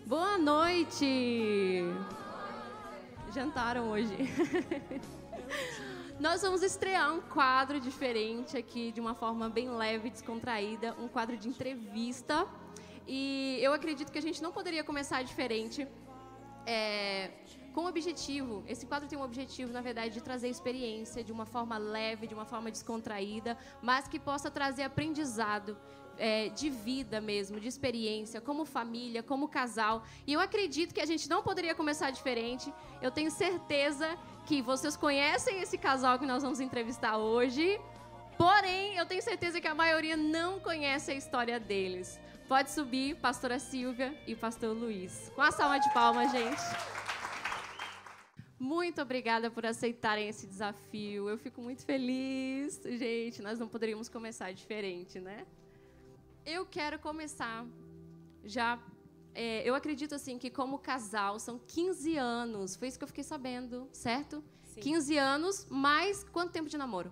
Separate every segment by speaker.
Speaker 1: Boa noite! Jantaram hoje. Nós vamos estrear um quadro diferente aqui, de uma forma bem leve, descontraída, um quadro de entrevista. E eu acredito que a gente não poderia começar diferente com o objetivo. Esse quadro tem um objetivo, na verdade, de trazer experiência de uma forma leve, de uma forma descontraída, mas que possa trazer aprendizado de vida mesmo, de experiência, como família, como casal. E eu acredito que a gente não poderia começar diferente. Eu tenho certeza que vocês conhecem esse casal que nós vamos entrevistar hoje, porém, eu tenho certeza que a maioria não conhece a história deles. Pode subir, pastora Silvia e pastor Luiz. Com a salva de palmas, gente. Muito obrigada por aceitarem esse desafio. Eu fico muito feliz. Gente, nós não poderíamos começar diferente, né? Eu quero começar já... eu acredito, assim, que como casal, são 15 anos. Foi isso que eu fiquei sabendo, certo? Sim. 15 anos, mais quanto tempo de namoro?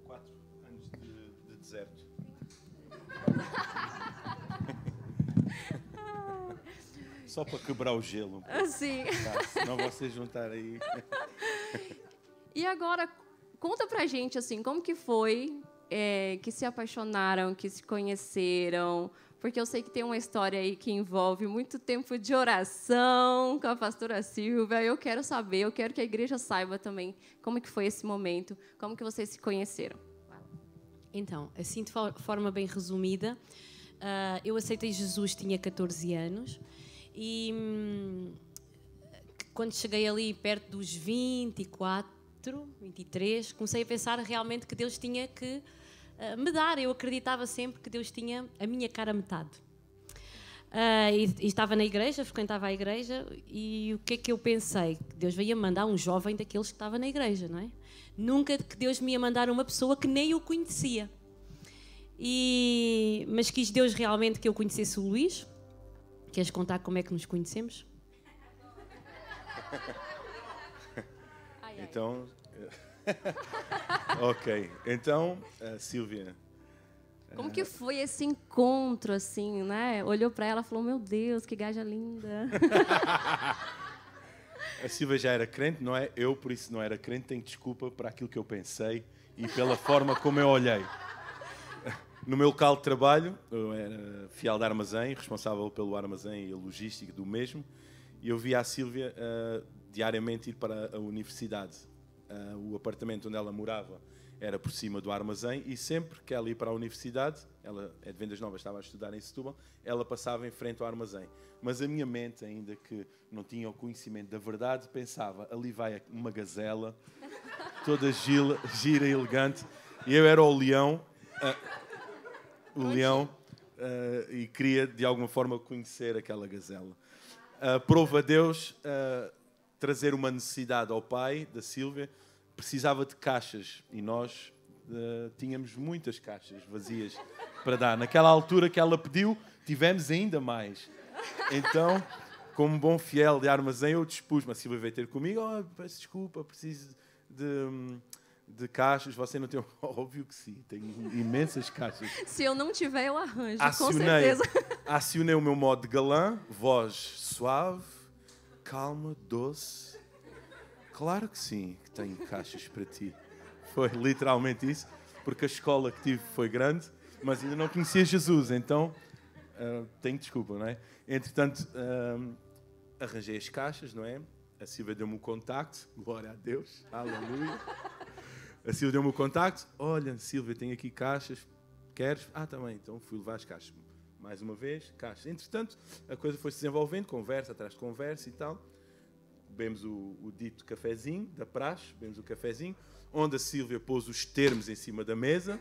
Speaker 2: 4 anos de deserto. Só para quebrar o gelo. Um pouco.
Speaker 1: Sim.
Speaker 2: Tá, senão vocês juntarem aí.
Speaker 1: E agora, conta pra gente, assim, como que foi que se apaixonaram, que se conheceram? Porque eu sei que tem uma história aí que envolve muito tempo de oração com a pastora Silvia. Eu quero saber, eu quero que a igreja saiba também como que foi esse momento, como que vocês se conheceram.
Speaker 3: Então, assim de forma bem resumida, eu aceitei Jesus, tinha 14 anos e quando cheguei ali perto dos 24, 23, comecei a pensar realmente que Deus tinha que me dar. Eu acreditava sempre que Deus tinha a minha cara metade. E estava na igreja, frequentava a igreja, e o que é que eu pensei? Que Deus veio mandar um jovem daqueles que estava na igreja, não é? Nunca que Deus me ia mandar uma pessoa que nem eu conhecia. Mas quis Deus realmente que eu conhecesse o Luís. Queres contar como é que nos conhecemos?
Speaker 2: Então... ok, então, Silvia...
Speaker 1: Como que foi esse encontro, assim, né? Olhou para ela e falou, meu Deus, que gaja linda.
Speaker 2: A Silvia já era crente, não é? Eu, por isso, não era crente. Tenho desculpa por aquilo que eu pensei e pela forma como eu olhei. No meu local de trabalho, eu era fiel de armazém, responsável pelo armazém e a logística do mesmo, e eu via a Silvia diariamente ir para a universidade. O apartamento onde ela morava era por cima do armazém, e sempre que ela ia para a universidade, ela é de Vendas Novas, estava a estudar em Setúbal, ela passava em frente ao armazém. Mas a minha mente, ainda que não tinha o conhecimento da verdade, pensava, ali vai uma gazela, toda gira e elegante, e eu era o leão, e queria, de alguma forma, conhecer aquela gazela. Prova a Deus trazer uma necessidade ao pai da Sílvia. Precisava de caixas e nós tínhamos muitas caixas vazias para dar. Naquela altura que ela pediu, tivemos ainda mais. Então, como bom fiel de armazém, eu dispus-me. A Sílvia veio ter comigo. Oh, peço desculpa, preciso de caixas. Você não tem... Óbvio que sim, tenho imensas caixas.
Speaker 1: Se eu não tiver, eu arranjo, com certeza.
Speaker 2: Acionei o meu modo de galã, voz suave, calma, doce. Claro que sim, que tenho caixas para ti. Foi literalmente isso, porque a escola que tive foi grande, mas ainda não conhecia Jesus, então tenho desculpa, não é? Entretanto, arranjei as caixas, não é? A Silvia deu-me o contacto, glória a Deus, aleluia. A Silvia deu-me o contacto, olha, Silvia, tenho aqui caixas, queres? Também, então fui levar as caixas. Mais uma vez, caixas. Entretanto, a coisa foi se desenvolvendo, conversa atrás de conversa e tal. Bebemos o dito cafezinho, da praxe, bebemos o cafezinho, onde a Sílvia pôs os termos em cima da mesa.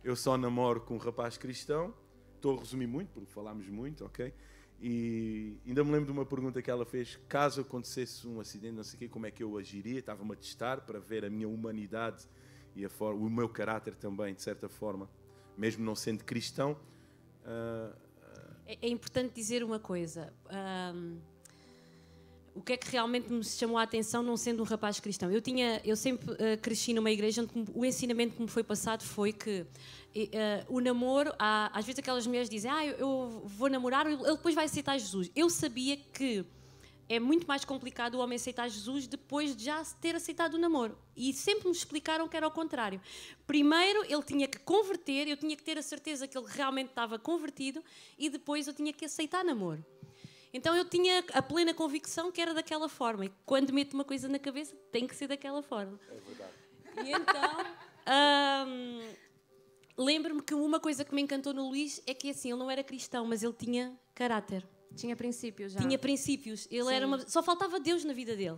Speaker 2: Eu só namoro com um rapaz cristão. Estou a resumir muito, porque falámos muito, ok? E ainda me lembro de uma pergunta que ela fez. Caso acontecesse um acidente, não sei o quê, como é que eu agiria? Estava-me a testar para ver a minha humanidade e o meu caráter também, de certa forma, mesmo não sendo cristão.
Speaker 3: É importante dizer uma coisa. o que é que realmente me chamou a atenção não sendo um rapaz cristão. Eu sempre cresci numa igreja onde o ensinamento que me foi passado foi que o namoro, às vezes aquelas mulheres dizem, eu vou namorar, ele depois vai aceitar Jesus. Eu sabia que é muito mais complicado o homem aceitar Jesus depois de já ter aceitado o namoro. E sempre me explicaram que era o contrário. Primeiro ele tinha que converter, eu tinha que ter a certeza que ele realmente estava convertido e depois eu tinha que aceitar namoro. Então eu tinha a plena convicção que era daquela forma. E quando meto uma coisa na cabeça, tem que ser daquela forma.
Speaker 2: É verdade.
Speaker 3: E então, lembro-me que uma coisa que me encantou no Luís é que assim, ele não era cristão, mas ele tinha caráter.
Speaker 1: Tinha princípios já.
Speaker 3: Tinha princípios. Ele era só faltava Deus na vida dele.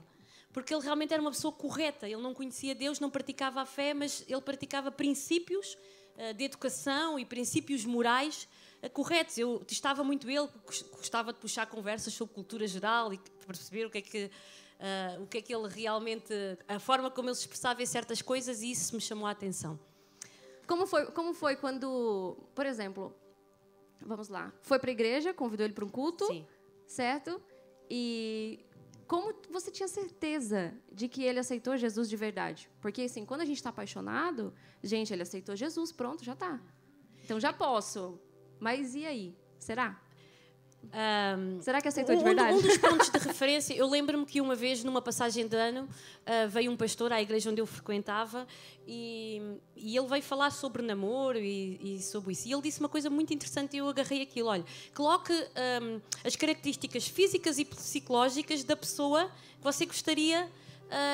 Speaker 3: Porque ele realmente era uma pessoa correta. Ele não conhecia Deus, não praticava a fé, mas ele praticava princípios de educação e princípios morais corretos. Eu testava muito ele, gostava de puxar conversas sobre cultura geral e perceber o que é que ele realmente... A forma como ele se expressava em certas coisas, e isso me chamou a atenção.
Speaker 1: Como foi quando, por exemplo... Vamos lá. Foi para a igreja, convidou ele para um culto,
Speaker 3: Sim.
Speaker 1: certo? E como você tinha certeza de que ele aceitou Jesus de verdade? Porque, assim, quando a gente está apaixonado, gente, ele aceitou Jesus, pronto, já está. Então, já posso. Mas e aí? Será? Será que aceitou de verdade?
Speaker 3: Um dos pontos de referência, eu lembro-me que uma vez, numa passagem de ano, veio um pastor à igreja onde eu frequentava e ele veio falar sobre namoro e sobre isso. E ele disse uma coisa muito interessante e eu agarrei aquilo. Olha, coloque as características físicas e psicológicas da pessoa que você gostaria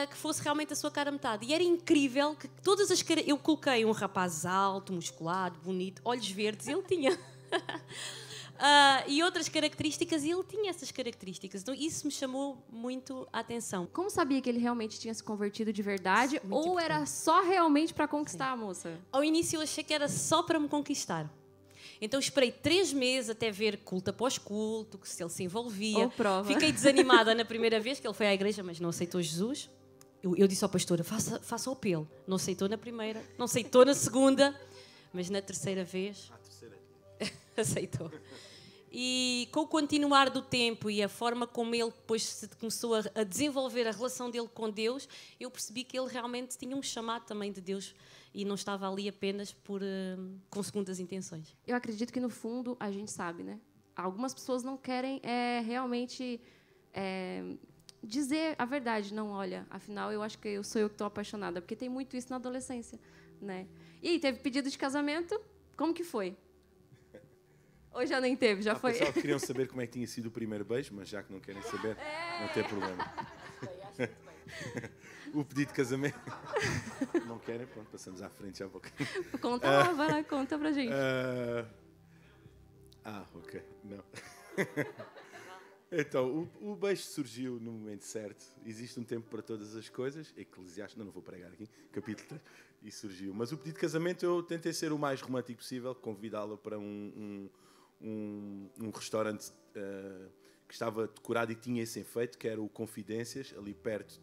Speaker 3: que fosse realmente a sua cara metade. E era incrível que todas as eu coloquei um rapaz alto, musculado, bonito, olhos verdes, ele tinha... e outras características, e ele tinha essas características. Então, isso me chamou muito a atenção.
Speaker 1: Como sabia que ele realmente tinha se convertido de verdade?
Speaker 3: Muito
Speaker 1: Ou
Speaker 3: importante.
Speaker 1: era só realmente para conquistar a moça?
Speaker 3: Ao início, eu achei que era só para me conquistar. Então, esperei 3 meses até ver culto após culto, se ele se envolvia.
Speaker 1: Ou prova.
Speaker 3: Fiquei desanimada na primeira vez, que ele foi à igreja, mas não aceitou Jesus. Eu disse ao pastor, faça o apelo. Não aceitou na primeira, não aceitou na segunda, mas na terceira vez... aceitou. E com o continuar do tempo e a forma como ele depois começou a desenvolver a relação dele com Deus, eu percebi que ele realmente tinha um chamado também de Deus e não estava ali apenas com segundas intenções.
Speaker 1: Eu acredito que, no fundo, a gente sabe, né? Algumas pessoas não querem realmente dizer a verdade. Não, olha, afinal, eu acho que eu sou eu que estou apaixonada. Porque tem muito isso na adolescência, né? E aí, teve pedido de casamento? Como que foi? Ou já nem teve? Já foi?
Speaker 2: Pessoal, queriam saber como é que tinha sido o primeiro beijo, mas já que não querem saber, não tem problema. O pedido de casamento. Não querem? Pronto, passamos à frente já um pouco.
Speaker 1: Conta lá, vai lá, conta pra gente.
Speaker 2: Ok. Não. Então, o beijo surgiu no momento certo. Existe um tempo para todas as coisas. Eclesiastes, não vou pregar aqui, capítulo 3, e surgiu. Mas o pedido de casamento eu tentei ser o mais romântico possível, convidá-la para um restaurante que estava decorado e tinha esse efeito, que era o Confidências, ali perto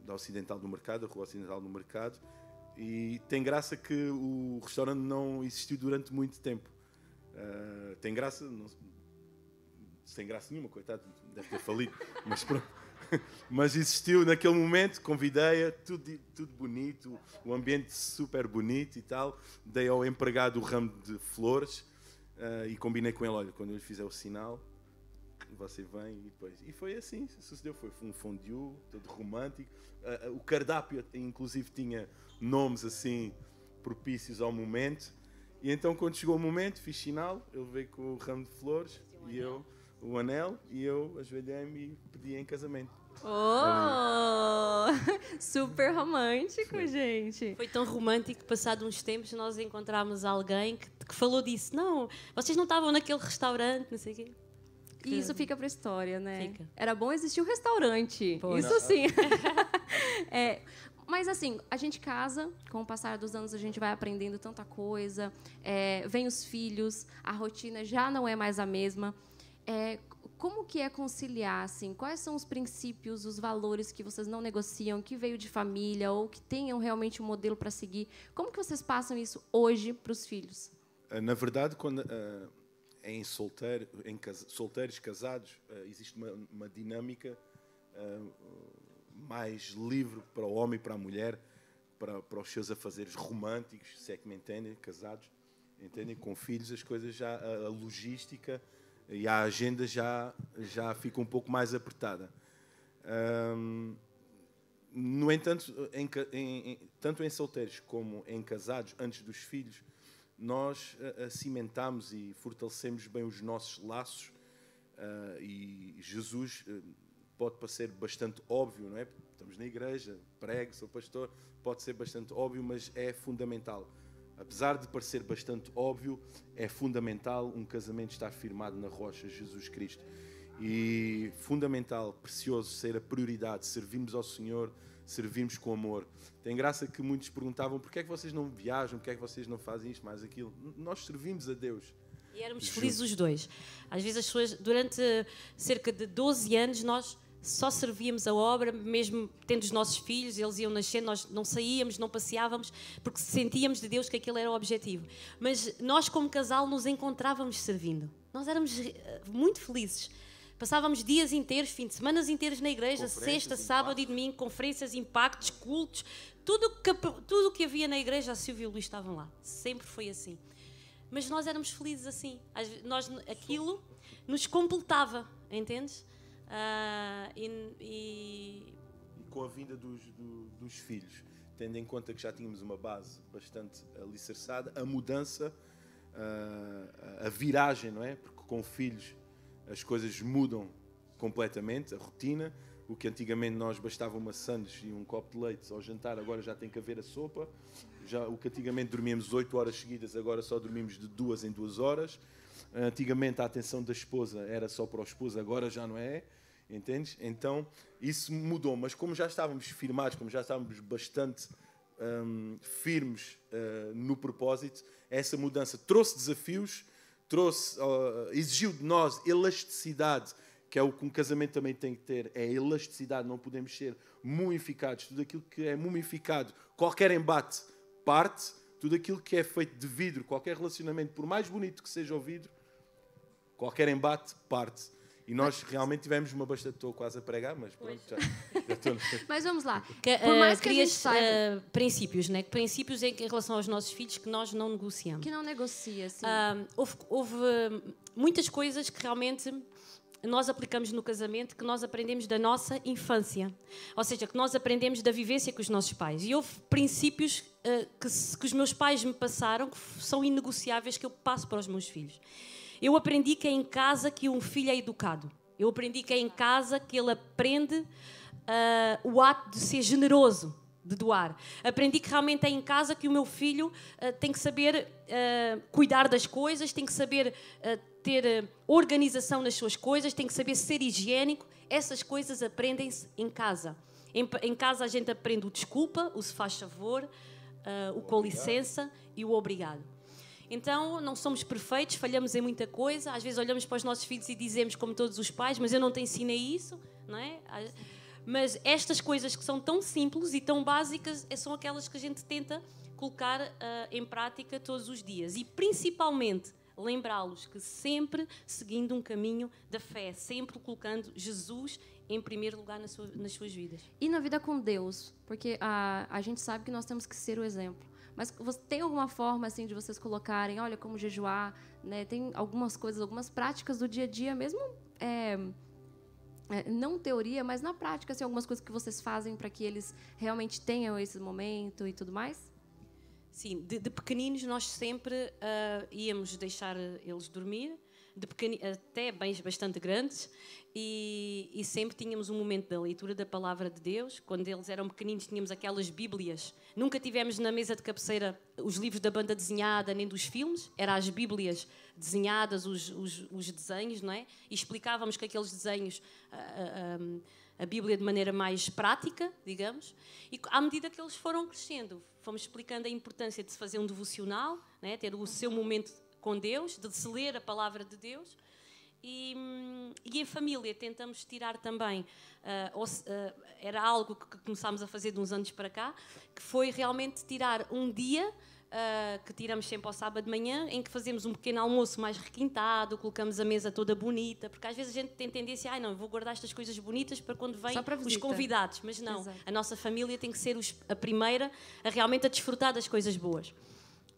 Speaker 2: da Ocidental do Mercado, a Rua Ocidental do Mercado. E tem graça que o restaurante não existiu durante muito tempo. Tem graça... Não, sem graça nenhuma, coitado, deve ter falido, mas pronto. Mas existiu naquele momento, convidei-a, tudo bonito, o ambiente super bonito e tal. Dei ao empregado o ramo de flores e combinei com ele, olha, quando eu lhe fizer o sinal, você vem e depois... E foi assim, sucedeu, foi um fondue, todo romântico. O cardápio, inclusive, tinha nomes assim, propícios ao momento. E então, quando chegou o momento, fiz sinal, ele veio com o ramo de flores e eu... o anel, e eu ajoelhei-me e pedi em casamento.
Speaker 1: Oh! Super romântico,
Speaker 2: Sim.
Speaker 1: Gente.
Speaker 3: Foi tão romântico que, passado uns tempos, nós encontramos alguém que falou disso. Não, vocês não estavam naquele restaurante, não sei o quê.
Speaker 1: E isso fica pra história, né?
Speaker 3: Fica.
Speaker 1: Era bom existir um restaurante.
Speaker 3: Pô,
Speaker 1: isso
Speaker 3: não.
Speaker 1: sim. Mas assim, a gente casa, com o passar dos anos a gente vai aprendendo tanta coisa, vem os filhos, a rotina já não é mais a mesma. Como que é conciliar, assim? Quais são os princípios, os valores que vocês não negociam, que veio de família ou que tenham realmente um modelo para seguir? Como que vocês passam isso hoje para os filhos?
Speaker 2: Na verdade, solteiros, casados, existe uma dinâmica mais livre para o homem e para a mulher, para os seus afazeres românticos, se é que me entendem, casados, entendem? Com filhos as coisas já, a logística e a agenda já fica um pouco mais apertada. No entanto, tanto em solteiros como em casados, antes dos filhos, nós cimentamos e fortalecemos bem os nossos laços, e Jesus pode parecer bastante óbvio, não é? Estamos na igreja, prego, sou pastor, pode ser bastante óbvio, mas é fundamental. Apesar de parecer bastante óbvio, é fundamental um casamento estar firmado na rocha Jesus Cristo. E fundamental, precioso, ser a prioridade, servirmos ao Senhor, servirmos com amor. Tem graça que muitos perguntavam: porquê é que vocês não viajam, porquê é que vocês não fazem isto, mais aquilo? Nós servimos a Deus.
Speaker 3: E éramos felizes os dois. Às vezes as pessoas, durante cerca de 12 anos, nós só servíamos a obra, mesmo tendo os nossos filhos, eles iam nascendo, nós não saíamos, não passeávamos, porque sentíamos de Deus que aquele era o objetivo. Mas nós, como casal, nos encontrávamos servindo. Nós éramos muito felizes. Passávamos dias inteiros, fins de semana inteiros na igreja, sexta, sábado e domingo, conferências, impactos, cultos, tudo o que havia na igreja, a Silvia e o Luís estavam lá. Sempre foi assim. Mas nós éramos felizes assim. Aquilo nos completava, entendes?
Speaker 2: E com a vinda dos filhos, tendo em conta que já tínhamos uma base bastante alicerçada, a mudança, a viragem, não é? Porque com filhos as coisas mudam completamente, a rotina. O que antigamente nós bastava uma sandes e um copo de leite ao jantar, agora já tem que haver a sopa. O que antigamente dormíamos 8 horas seguidas, agora só dormimos de 2 em 2 horas. Antigamente a atenção da esposa era só para o esposo, agora já não é, entendes? Então isso mudou, mas como já estávamos firmados, como já estávamos bastante firmes no propósito, essa mudança trouxe desafios, exigiu de nós elasticidade, que é o que um casamento também tem que ter, é elasticidade. Não podemos ser mumificados. Tudo aquilo que é mumificado, qualquer embate parte, tudo aquilo que é feito de vidro, qualquer relacionamento, por mais bonito que seja o vidro, qualquer embate parte. E nós realmente tivemos uma bastante... Estou quase a pregar, mas pronto, já estou...
Speaker 1: Mas vamos lá.
Speaker 3: Por mais que a gente saiba... princípios, né? Princípios em relação aos nossos filhos que nós não negociamos.
Speaker 1: Que não negocia, sim.
Speaker 3: Houve muitas coisas que realmente nós aplicamos no casamento, que nós aprendemos da nossa infância. Ou seja, que nós aprendemos da vivência com os nossos pais. E houve princípios que os meus pais me passaram, que são inegociáveis, que eu passo para os meus filhos. Eu aprendi que é em casa que um filho é educado. Eu aprendi que é em casa que ele aprende o ato de ser generoso, de doar. Aprendi que realmente é em casa que o meu filho tem que saber cuidar das coisas, tem que saber ter organização nas suas coisas, tem que saber ser higiênico. Essas coisas aprendem-se em casa. Em casa a gente aprende o desculpa, o se faz favor, o com licença e o obrigado. Então, não somos perfeitos, falhamos em muita coisa. Às vezes olhamos para os nossos filhos e dizemos, como todos os pais, mas eu não te ensinei isso, não é? Mas estas coisas que são tão simples e tão básicas são aquelas que a gente tenta colocar em prática todos os dias. E, principalmente, lembrá-los que sempre seguindo um caminho da fé, sempre colocando Jesus em primeiro lugar nas suas vidas.
Speaker 1: E na vida com Deus, porque a gente sabe que nós temos que ser o exemplo. Mas você tem alguma forma assim de vocês colocarem, olha, como jejuar, né? Tem algumas coisas, algumas práticas do dia a dia, mesmo não teoria, mas na prática, assim, algumas coisas que vocês fazem para que eles realmente tenham esse momento e tudo mais?
Speaker 3: Sim, de pequeninos nós sempre íamos deixar eles dormir, até bens bastante grandes, e sempre tínhamos um momento da leitura da palavra de Deus. Quando eles eram pequeninos tínhamos aquelas bíblias. Nunca tivemos na mesa de cabeceira os livros da banda desenhada nem dos filmes, eram as bíblias desenhadas, os desenhos, não é? E explicávamos com aqueles desenhos a Bíblia de maneira mais prática, digamos, e à medida que eles foram crescendo, fomos explicando a importância de se fazer um devocional, né? Ter o seu momento com Deus, de se ler a palavra de Deus. E em família tentamos tirar também, era algo que começámos a fazer de uns anos para cá, que foi realmente tirar um dia que tiramos sempre ao sábado de manhã, em que fazemos um pequeno almoço mais requintado, colocamos a mesa toda bonita, porque às vezes a gente tem tendência, não, eu vou guardar estas coisas bonitas para quando vêm os convidados, mas não, exato. A nossa família tem que ser a primeira a realmente a desfrutar das coisas boas.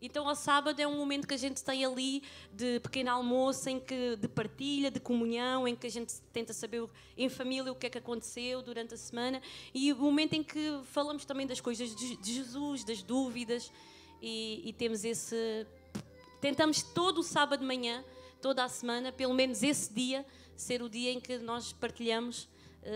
Speaker 3: Então, ao sábado é um momento que a gente tem ali de pequeno almoço, de partilha, de comunhão, em que a gente tenta saber em família o que é que aconteceu durante a semana, e o momento em que falamos também das coisas de Jesus, das dúvidas, e temos tentamos todo o sábado de manhã, toda a semana, pelo menos esse dia, ser o dia em que nós partilhamos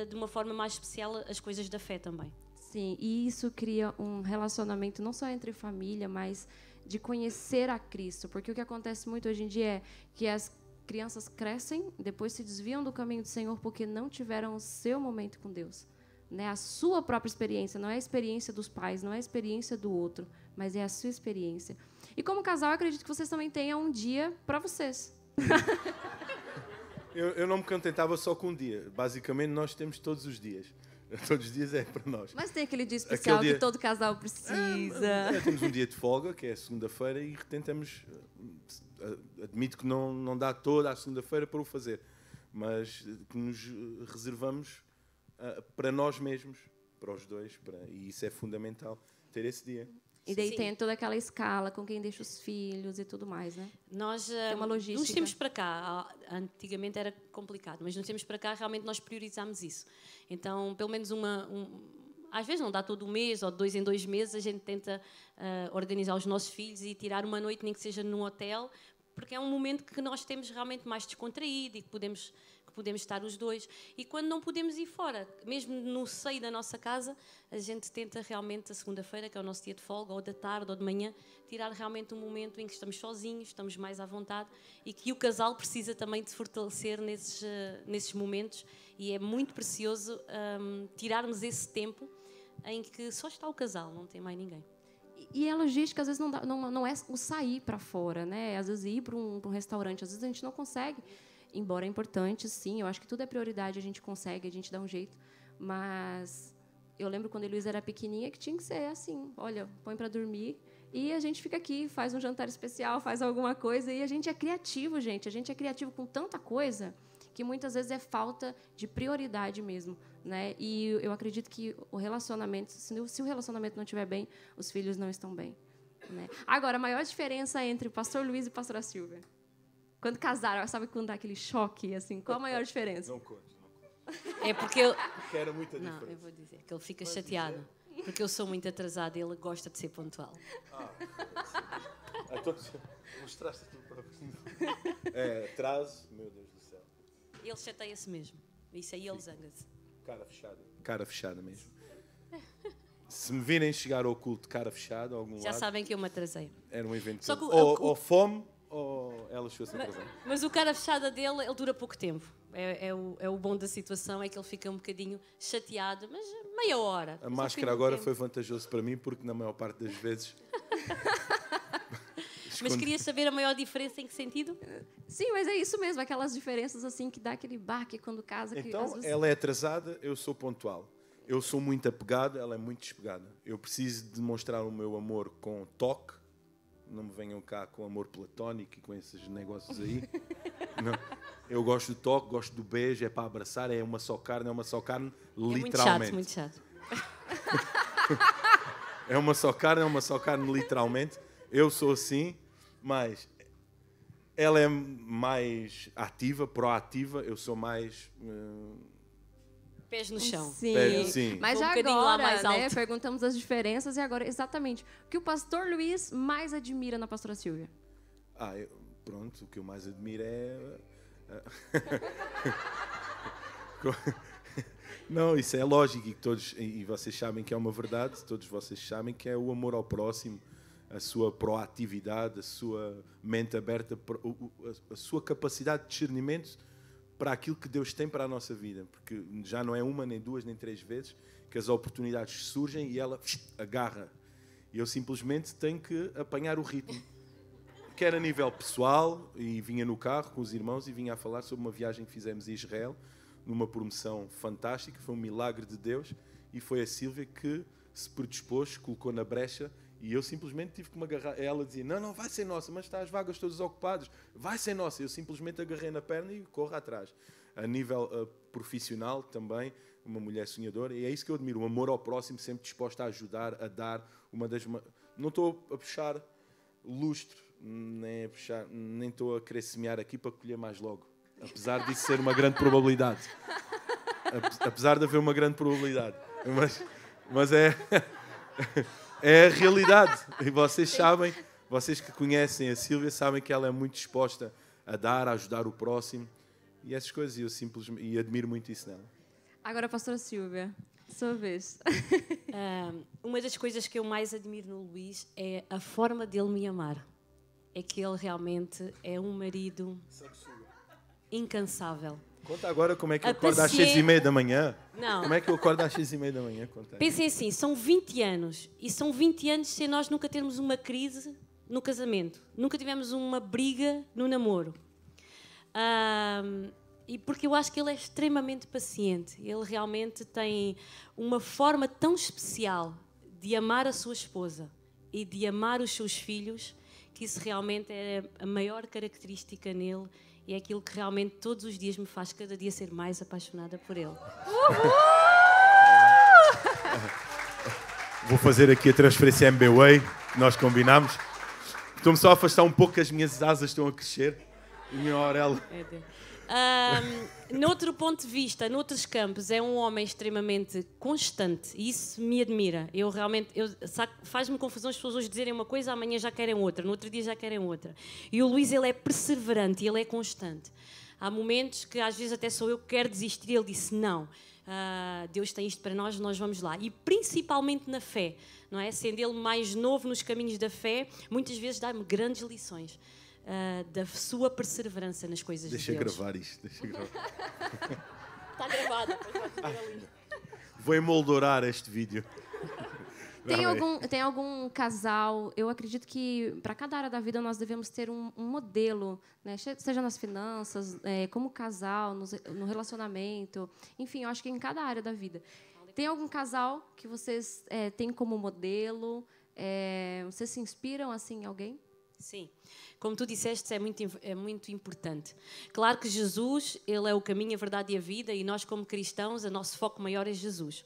Speaker 3: de uma forma mais especial as coisas da fé também.
Speaker 1: Sim, e isso cria um relacionamento não só entre família, mas de conhecer a Cristo, porque o que acontece muito hoje em dia é que as crianças crescem, depois se desviam do caminho do Senhor porque não tiveram o seu momento com Deus, né? A sua própria experiência, não é a experiência dos pais, não é a experiência do outro, mas é a sua experiência. E como casal, eu acredito que vocês também tenham um dia para vocês.
Speaker 2: Eu não me contentava só com um dia. Basicamente, nós temos todos os dias. Todos os dias é para nós.
Speaker 1: Mas tem aquele dia especial que todo casal precisa.
Speaker 2: Temos um dia de folga, que é a segunda-feira, e tentamos... Admito que não dá toda a segunda-feira para o fazer, mas que nos reservamos para nós mesmos, para os dois, e isso é fundamental, ter esse dia.
Speaker 1: E daí tem toda aquela escala com quem deixa os filhos e tudo mais, né?
Speaker 3: Nós,
Speaker 1: tem uma logística.
Speaker 3: Nos tempos para cá, antigamente era complicado, mas nos tempos para cá realmente nós priorizamos isso. Então, pelo menos às vezes não dá todo o mês ou de 2 em 2 meses, a gente tenta organizar os nossos filhos e tirar uma noite, nem que seja num hotel, porque é um momento que nós temos realmente mais descontraído e que podemos estar os dois. E quando não podemos ir fora, mesmo no seio da nossa casa, a gente tenta realmente, a segunda-feira, que é o nosso dia de folga, ou da tarde, ou de manhã, tirar realmente um momento em que estamos sozinhos, estamos mais à vontade, e que o casal precisa também de se fortalecer nesses momentos, e é muito precioso tirarmos esse tempo em que só está o casal, não tem mais ninguém.
Speaker 1: E a logística, às vezes, não é o sair para fora, né? Às vezes, ir para um restaurante, às vezes a gente não consegue. Embora é importante, sim, eu acho que tudo é prioridade, a gente consegue, a gente dá um jeito. Mas eu lembro quando a Heloísa era pequenininha que tinha que ser assim, olha, põe para dormir e a gente fica aqui, faz um jantar especial, faz alguma coisa. E a gente é criativo, gente. A gente é criativo com tanta coisa que muitas vezes é falta de prioridade mesmo, né? E eu acredito que o relacionamento, se o relacionamento não estiver bem, os filhos não estão bem, né? Agora, a maior diferença entre o pastor Luiz e a pastora Silvia? Quando casaram, sabe quando dá aquele choque, assim? Qual a maior diferença?
Speaker 2: Não conte.
Speaker 3: É porque eu...
Speaker 2: Quero muita diferença.
Speaker 3: Não, eu vou dizer que ele fica chateado. Porque eu sou muito atrasada e ele gosta de ser pontual.
Speaker 2: Então, mostraste tudo para o atraso, meu Deus do céu.
Speaker 3: Ele chateia-se mesmo. Isso aí ele zanga-se.
Speaker 2: Cara fechada. Cara fechada mesmo. Se me virem chegar ao culto de cara fechada, algum lado...
Speaker 3: Já sabem que eu me atrasei.
Speaker 2: Era um evento...
Speaker 3: Só que
Speaker 2: ou fome... ou ela chegou-se a atrasar?
Speaker 3: Mas o cara fechada dele, ele dura pouco tempo. É o bom da situação, é que ele fica um bocadinho chateado, mas meia hora.
Speaker 2: A máscara agora foi vantajoso para mim, porque na maior parte das vezes...
Speaker 3: Mas querias saber a maior diferença em que sentido?
Speaker 1: Sim, mas é isso mesmo, aquelas diferenças assim que dá aquele baque quando casa.
Speaker 2: Então,
Speaker 1: que, vezes...
Speaker 2: ela é atrasada, eu sou pontual. Eu sou muito apegado, ela é muito despegada. Eu preciso demonstrar o meu amor com toque. Não me venham cá com amor platónico e com esses negócios aí. Não. Eu gosto do toque, gosto do beijo, é para abraçar, é uma só carne, literalmente.
Speaker 3: É muito chato.
Speaker 2: É uma só carne, literalmente. Eu sou assim, mas ela é mais ativa, proativa, eu sou mais...
Speaker 3: Pés no chão.
Speaker 1: Sim.
Speaker 2: Sim.
Speaker 1: Mas já agora, né, perguntamos as diferenças e agora, exatamente, o que o pastor Luiz mais admira na pastora Silvia?
Speaker 2: Pronto, o que eu mais admiro é... Não, isso é lógico e vocês sabem que é uma verdade, todos vocês sabem que é o amor ao próximo, a sua proatividade, a sua mente aberta, a sua capacidade de discernimento para aquilo que Deus tem para a nossa vida, porque já não é uma, nem duas, nem 3 vezes que as oportunidades surgem e ela agarra. E eu simplesmente tenho que apanhar o ritmo. Quer a nível pessoal, e vinha no carro com os irmãos e vinha a falar sobre uma viagem que fizemos a Israel, numa promoção fantástica, foi um milagre de Deus, e foi a Sílvia que se predispôs, colocou na brecha E eu simplesmente tive que me agarrar. Ela dizia, não, vai ser nossa, mas está as vagas todas ocupadas. Vai ser nossa. Eu simplesmente agarrei na perna e corro atrás. A nível profissional também, uma mulher sonhadora. E é isso que eu admiro, o amor ao próximo, sempre disposta a ajudar, a dar. Não estou a puxar lustre, nem estou a querer semear aqui para colher mais logo. Apesar disso ser uma grande probabilidade. Apesar de haver uma grande probabilidade. Mas é a realidade. E vocês sabem, vocês que conhecem a Sílvia, sabem que ela é muito disposta a dar, a ajudar o próximo. E essas coisas, eu simplesmente admiro muito isso nela.
Speaker 1: Agora, pastora Sílvia, sua vez.
Speaker 3: Uma das coisas que eu mais admiro no Luís é a forma dele me amar. É que ele realmente é um marido incansável.
Speaker 2: Conta agora como é que eu acordo às 6h30 da manhã.
Speaker 3: Não.
Speaker 2: Como é que eu acordo às 6h30 da manhã?
Speaker 3: Pensem assim, são 20 anos. E são 20 anos sem nós nunca termos uma crise no casamento. Nunca tivemos uma briga no namoro. E porque eu acho que ele é extremamente paciente. Ele realmente tem uma forma tão especial de amar a sua esposa e de amar os seus filhos, que isso realmente é a maior característica nele e é aquilo que realmente todos os dias me faz cada dia ser mais apaixonada por ele.
Speaker 2: Vou fazer aqui a transferência MBWay, que nós combinámos. Estou-me só a afastar um pouco, que as minhas asas estão a crescer. E a minha orelha...
Speaker 3: Noutro ponto de vista, noutros campos, é um homem extremamente constante e isso me admira. Faz-me confusão as pessoas hoje dizerem uma coisa, amanhã já querem outra, no outro dia já querem outra. E o Luís, ele é perseverante e ele é constante. Há momentos que às vezes até sou eu que quero desistir. Ele disse, não, Deus tem isto para nós, nós vamos lá. E principalmente na fé, não é? Sendo ele mais novo nos caminhos da fé, muitas vezes dá-me grandes lições. Da sua perseverança nas coisas de Deus.
Speaker 2: Deixa gravar isto.
Speaker 3: Está gravado.
Speaker 2: Vou emoldurar este vídeo.
Speaker 1: Tem algum casal? Eu acredito que para cada área da vida nós devemos ter um modelo, né? Seja nas finanças, como casal, no relacionamento, enfim, eu acho que em cada área da vida. Tem algum casal que vocês têm como modelo? Vocês se inspiram assim em alguém?
Speaker 3: Sim, como tu disseste, é muito importante. Claro que Jesus, ele é o caminho, a verdade e a vida, e nós como cristãos, o nosso foco maior é Jesus.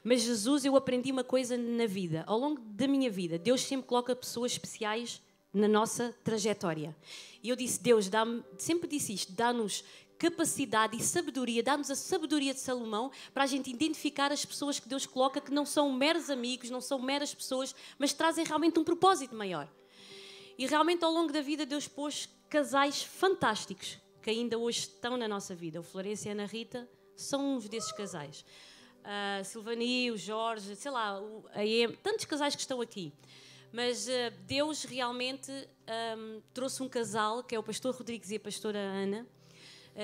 Speaker 3: Mas Jesus, eu aprendi uma coisa na vida, ao longo da minha vida, Deus sempre coloca pessoas especiais na nossa trajetória. E eu disse, Deus, sempre disse isto, dá-nos capacidade e sabedoria, dá-nos a sabedoria de Salomão para a gente identificar as pessoas que Deus coloca, que não são meros amigos, não são meras pessoas, mas trazem realmente um propósito maior. E realmente, ao longo da vida, Deus pôs casais fantásticos que ainda hoje estão na nossa vida. O Florencio e a Ana Rita são uns desses casais. A Silvani, o Jorge, sei lá, tantos casais que estão aqui. Mas Deus realmente trouxe um casal, que é o pastor Rodrigues e a pastora Ana,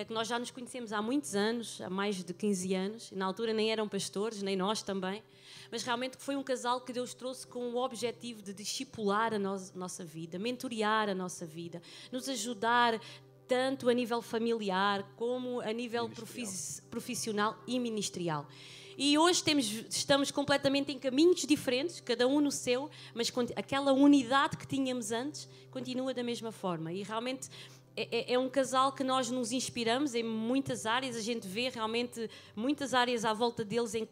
Speaker 3: que nós já nos conhecemos há muitos anos, há mais de 15 anos. Na altura nem eram pastores, nem nós também. Mas realmente foi um casal que Deus trouxe com o objetivo de discipular a nossa vida, mentorear a nossa vida, nos ajudar tanto a nível familiar como a nível profissional e ministerial. E hoje estamos completamente em caminhos diferentes, cada um no seu, mas aquela unidade que tínhamos antes continua da mesma forma. E realmente é um casal que nós nos inspiramos em muitas áreas, a gente vê realmente muitas áreas à volta deles em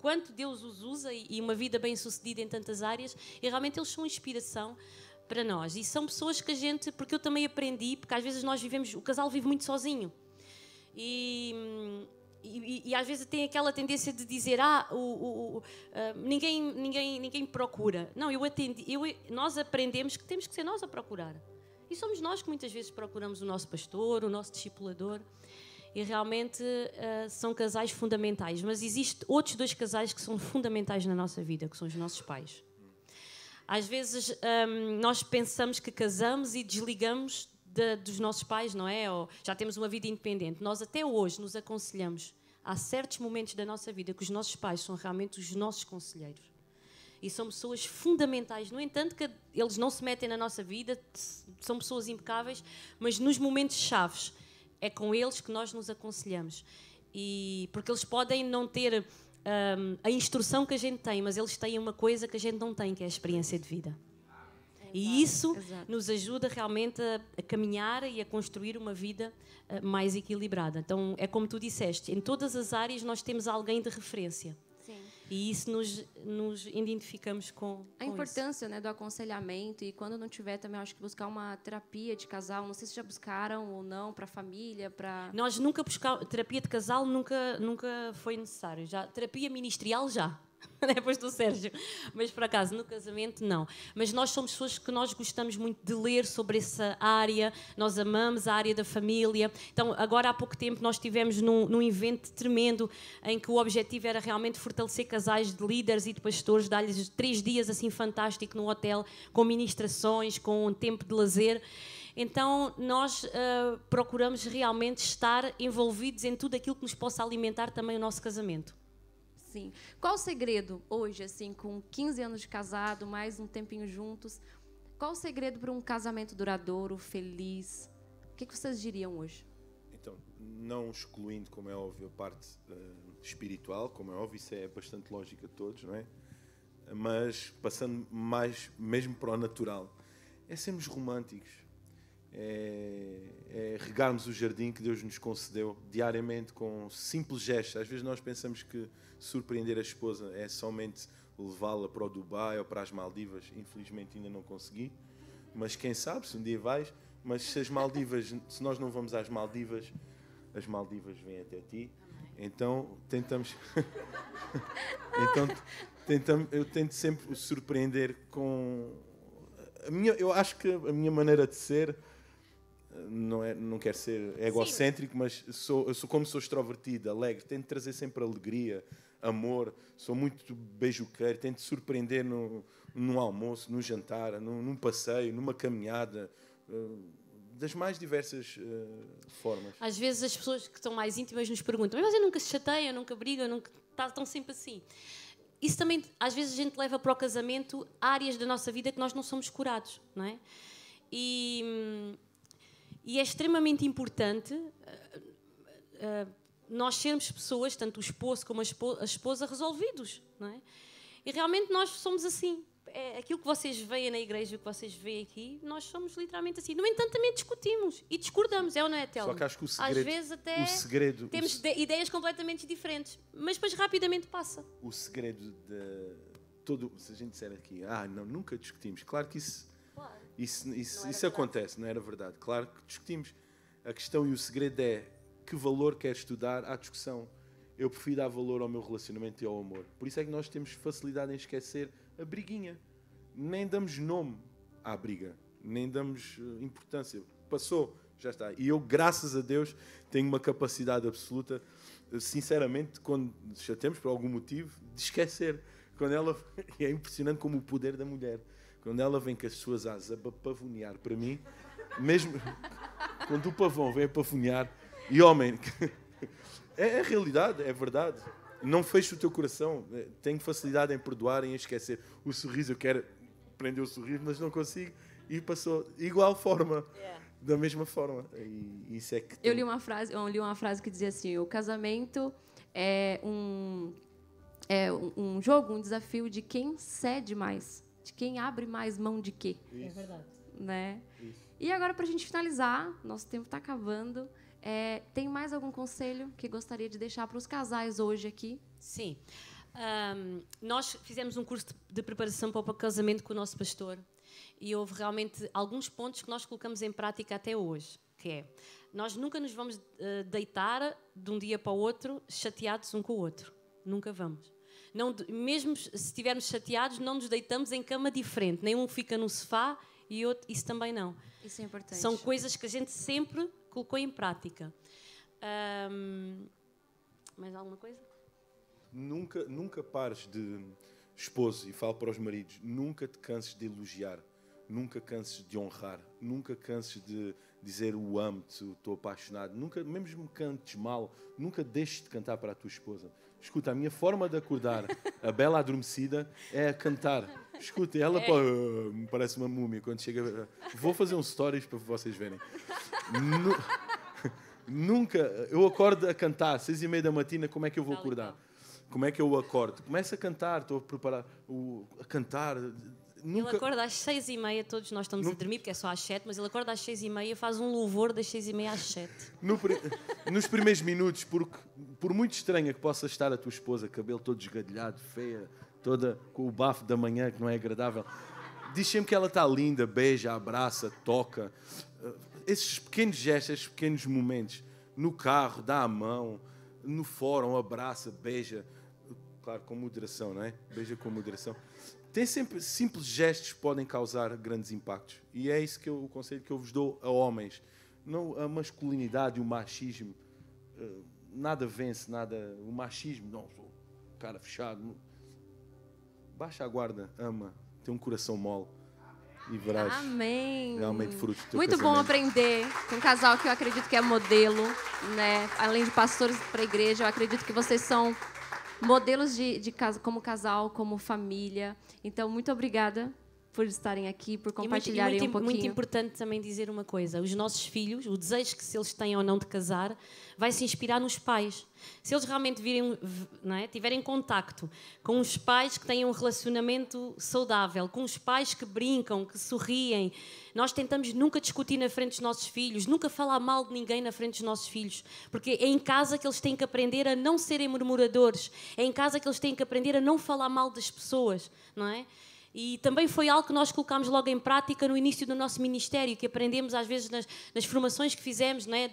Speaker 3: quanto Deus os usa e uma vida bem-sucedida em tantas áreas, e realmente eles são inspiração para nós. E são pessoas que porque eu também aprendi, porque às vezes o casal vive muito sozinho. E às vezes tem aquela tendência de dizer, ninguém procura. Não, nós aprendemos que temos que ser nós a procurar. E somos nós que muitas vezes procuramos o nosso pastor, o nosso discipulador. E realmente são casais fundamentais. Mas existem outros dois casais que são fundamentais na nossa vida, que são os nossos pais. Às vezes nós pensamos que casamos e desligamos dos nossos pais, não é? Ou já temos uma vida independente. Nós até hoje nos aconselhamos. Há certos momentos da nossa vida que os nossos pais são realmente os nossos conselheiros. E são pessoas fundamentais. No entanto, que eles não se metem na nossa vida, são pessoas impecáveis, mas nos momentos chaves é com eles que nós nos aconselhamos. Porque eles podem não ter a instrução que a gente tem, mas eles têm uma coisa que a gente não tem, que é a experiência de vida. E isso nos ajuda realmente a caminhar e a construir uma vida mais equilibrada. Então, é como tu disseste, em todas as áreas nós temos alguém de referência.
Speaker 1: Sim.
Speaker 3: E isso nos identificamos com
Speaker 1: a importância, né, do aconselhamento, e quando não tiver também, acho que buscar uma terapia de casal. Não sei se já buscaram ou não, para a família, para...
Speaker 3: Nós nunca buscamos... Terapia de casal nunca foi necessário. Já, terapia ministerial já. Depois do Sérgio, mas por acaso no casamento não. Mas nós somos pessoas que nós gostamos muito de ler sobre essa área, nós amamos a área da família. Então agora há pouco tempo nós estivemos num evento tremendo em que o objetivo era realmente fortalecer casais de líderes e de pastores, dar-lhes 3 dias assim fantástico no hotel, com ministrações, com um tempo de lazer. Então nós procuramos realmente estar envolvidos em tudo aquilo que nos possa alimentar também o nosso casamento.
Speaker 1: Sim. Qual o segredo hoje, assim, com 15 anos de casado, mais um tempinho juntos, qual o segredo para um casamento duradouro, feliz? O que vocês diriam hoje?
Speaker 2: Então, não excluindo, como é óbvio, a parte espiritual, como é óbvio, isso é bastante lógico a todos, não é? Mas passando mais mesmo para o natural, é sermos românticos, é regarmos o jardim que Deus nos concedeu diariamente com simples gestos. Às vezes nós pensamos que surpreender a esposa é somente levá-la para o Dubai ou para as Maldivas. Infelizmente ainda não consegui, mas quem sabe se um dia vais. Mas se as Maldivas, se nós não vamos às Maldivas, as Maldivas vêm até ti. Então tentamos eu tento sempre surpreender com eu acho que a minha maneira de ser não quero ser egocêntrico, mas eu sou como sou extrovertido, alegre, tento trazer sempre alegria, amor, sou muito beijoqueiro, tento surpreender num almoço, num jantar, num passeio, numa caminhada, das mais diversas formas.
Speaker 3: Às vezes as pessoas que estão mais íntimas nos perguntam: mas você nunca se chateia, nunca briga, nunca estão sempre assim? Isso também, às vezes a gente leva para o casamento áreas da nossa vida que nós não somos curados, não é? E é extremamente importante nós sermos pessoas, tanto o esposo como a esposa, resolvidos, não é? E realmente nós somos assim. É aquilo que vocês veem na igreja, o que vocês veem aqui, nós somos literalmente assim. No entanto, também discutimos e discordamos, é ou não é, Telmo?
Speaker 2: Só que acho que o segredo...
Speaker 3: Às vezes até temos ideias completamente diferentes, mas depois rapidamente passa.
Speaker 2: O segredo de todo... Se a gente disser aqui, não, nunca discutimos. Claro que isso acontece, não era verdade. Claro que discutimos. A questão e o segredo é que valor queres tu dar à discussão. Eu prefiro dar valor ao meu relacionamento e ao amor. Por isso é que nós temos facilidade em esquecer a briguinha. Nem damos nome à briga. Nem damos importância. Passou, já está. E eu, graças a Deus, tenho uma capacidade absoluta, sinceramente, quando chateamos por algum motivo, de esquecer. Quando ela... É impressionante como o poder da mulher. Quando ela vem com as suas asas a pavonear para mim, mesmo quando o pavão vem a pavonear, e homem, é a realidade, é verdade. Não feche o teu coração. Tenho facilidade em perdoar, em esquecer. O sorriso, eu quero prender o sorriso, mas não consigo. E passou igual forma, da mesma forma. E isso é que
Speaker 1: eu li uma frase que dizia assim: o casamento é um jogo, um desafio de quem cede mais, de quem abre mais mão de quê.
Speaker 3: Isso. É verdade.
Speaker 1: Né? E agora, para a gente finalizar, nosso tempo está acabando. Tem mais algum conselho que gostaria de deixar para os casais hoje aqui?
Speaker 3: Sim. Nós fizemos um curso de preparação para o casamento com o nosso pastor e houve realmente alguns pontos que nós colocamos em prática até hoje, que é: nós nunca nos vamos deitar de um dia para o outro chateados um com o outro. Nunca vamos. Não, mesmo se estivermos chateados, não nos deitamos em cama diferente. Nem um fica no sofá e outro... Isso também não.
Speaker 1: Isso é importante.
Speaker 3: São coisas que a gente sempre colocou em prática. Mais alguma coisa?
Speaker 2: Nunca pares de... Esposo, e falo para os maridos, nunca te canses de elogiar. Nunca canses de honrar. Nunca canses de dizer o amo-te, estou apaixonado. Nunca, mesmo que cantes mal, nunca deixes de cantar para a tua esposa. Escuta, a minha forma de acordar a bela adormecida é a cantar. Escuta, ela me parece uma múmia quando chega... Vou fazer uns stories para vocês verem. Nunca... Eu acordo a cantar, 6:30 da matina, como é que eu vou acordar? Como é que eu o acordo? Começo a cantar, estou a preparar a cantar.
Speaker 3: Ele acorda às 6h30, todos nós estamos a dormir, porque é só às 7, mas ele acorda às 6h30, faz um louvor das 6h30 às 7.
Speaker 2: Nos primeiros minutos, porque por muito estranha que possa estar a tua esposa, cabelo todo desgalhado, feia, toda com o bafo da manhã que não é agradável, diz sempre que ela está linda, beija, abraça, toca. Esses pequenos gestos, esses pequenos momentos, no carro, dá a mão, no fórum, abraça, beija, claro, com moderação, não é? Beija com moderação. Tem sempre simples gestos que podem causar grandes impactos. E é isso que o conselho que eu vos dou a homens. Não a masculinidade e o machismo. Nada vence, nada. O machismo, não, sou cara fechado. Baixa a guarda, ama, tem um coração mole. E verás
Speaker 1: Amém.
Speaker 2: realmente fruto do teu
Speaker 1: Muito
Speaker 2: casamento.
Speaker 1: bom aprender com um casal que eu acredito que é modelo, né? Além de pastores para a igreja, eu acredito que vocês são modelos como casal, como família. Então, muito obrigada por estarem aqui, por compartilharem um pouquinho.
Speaker 3: Muito importante também dizer uma coisa. Os nossos filhos, o desejo que se eles têm ou não de casar, vai se inspirar nos pais. Se eles realmente tiverem contacto com os pais que têm um relacionamento saudável, com os pais que brincam, que sorriem, nós tentamos nunca discutir na frente dos nossos filhos, nunca falar mal de ninguém na frente dos nossos filhos, porque é em casa que eles têm que aprender a não serem murmuradores, é em casa que eles têm que aprender a não falar mal das pessoas, não é? E também foi algo que nós colocámos logo em prática no início do nosso ministério, que aprendemos às vezes nas formações que fizemos, não é?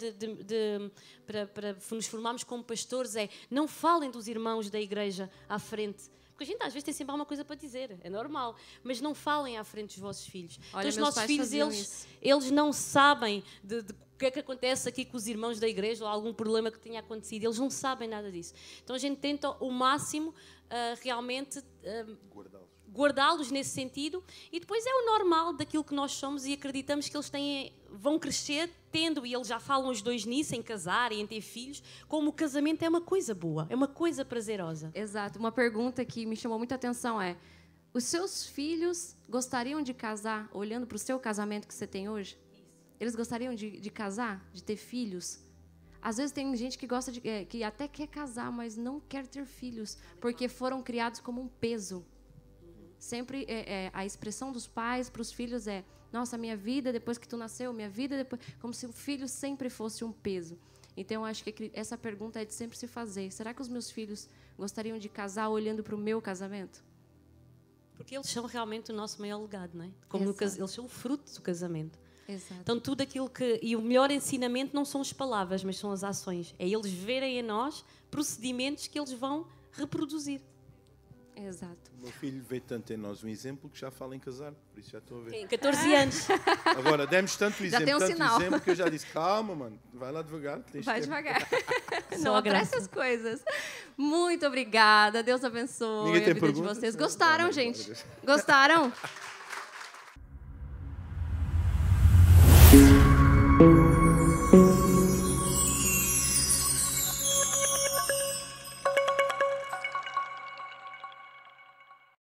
Speaker 3: Para nos formarmos como pastores, não falem dos irmãos da igreja à frente. Porque a gente às vezes tem sempre alguma coisa para dizer, é normal, mas não falem à frente dos vossos filhos.
Speaker 1: Olha,
Speaker 3: então, os nossos filhos, eles não sabem de o que é que acontece aqui com os irmãos da igreja, ou algum problema que tenha acontecido, eles não sabem nada disso. Então a gente tenta o máximo realmente guardá-los nesse sentido, e depois é o normal daquilo que nós somos, e acreditamos que eles vão crescer tendo, e eles já falam os dois nisso, em casar e em ter filhos, como o casamento é uma coisa boa, é uma coisa prazerosa.
Speaker 1: Exato. Uma pergunta que me chamou muita atenção é: os seus filhos gostariam de casar olhando para o seu casamento que você tem hoje? Eles gostariam de casar, de ter filhos? Às vezes tem gente que gosta que até quer casar, mas não quer ter filhos, porque foram criados como um peso. Sempre a expressão dos pais para os filhos é: nossa, minha vida depois que tu nasceu, minha vida depois... Como se o filho sempre fosse um peso. Então, eu acho que essa pergunta é de sempre se fazer. Será que os meus filhos gostariam de casar olhando para o meu casamento?
Speaker 3: Porque eles são realmente o nosso maior legado, não é? Como eles são o fruto do casamento.
Speaker 1: Exato.
Speaker 3: Então, tudo aquilo e o melhor ensinamento não são as palavras, mas são as ações. É eles verem em nós procedimentos que eles vão reproduzir.
Speaker 1: Exato.
Speaker 2: O meu filho vê tanto em nós um exemplo que já fala em casar, por isso já estou a ver.
Speaker 3: Tem 14 anos.
Speaker 2: Agora, demos tanto exemplo,
Speaker 1: tem um sinal.
Speaker 2: exemplo que eu já disse: calma, mano, vai lá devagar.
Speaker 1: Vai devagar.
Speaker 3: Só
Speaker 1: Não
Speaker 3: a
Speaker 1: apresse
Speaker 3: graça.
Speaker 1: as coisas. Muito obrigada. Deus abençoe
Speaker 2: Ninguém tem
Speaker 1: a vida de
Speaker 2: perguntas?
Speaker 1: vocês. Gostaram,
Speaker 2: Não,
Speaker 1: gente?
Speaker 2: glória a Deus.
Speaker 1: Gostaram?